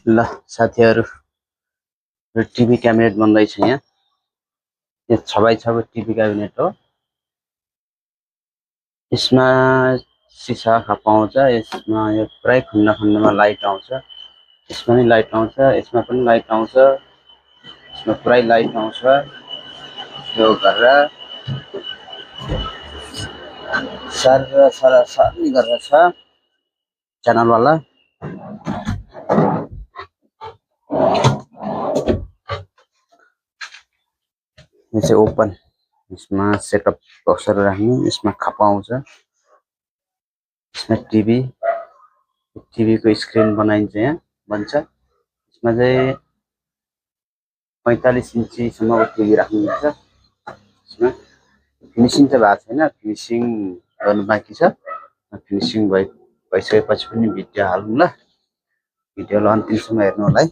ल साथीहरु TV cabinet बन्दैछ यहाँ। यो 6x6 को टिभी क्याबिनेट हो। यसमा सिसा खपाउँछ। यसमा यो पुरै खण्डमा लाइट आउँछ। यसमा पनि लाइट आउँछ, यसमा पनि लाइट आउँछ, यसमा पुरै लाइट आउँछ। यो गरेर सरनी गरेर छ च्यानल वाला। यो चाहिँ ओपन, यसमा सेटअप बक्सहरु राख्नु, यसमा खपा आउँछ। यसमा टिभी को स्क्रिन बनाइन्छ, यहाँ बन्छ। यसमा चाहिँ 45 इन्ची सम्मको टिभी राख्नुहुन्छ। यसमा फिनिशिङ चाहिँ भएको छैन, फिनिशिङ गर्नु बाँकी छ। फिनिशिङ भइसकेपछि पनि भिडियो हाल्नु ल। भिडियोलाई अन्तिमसम्म हेर्नु होला है।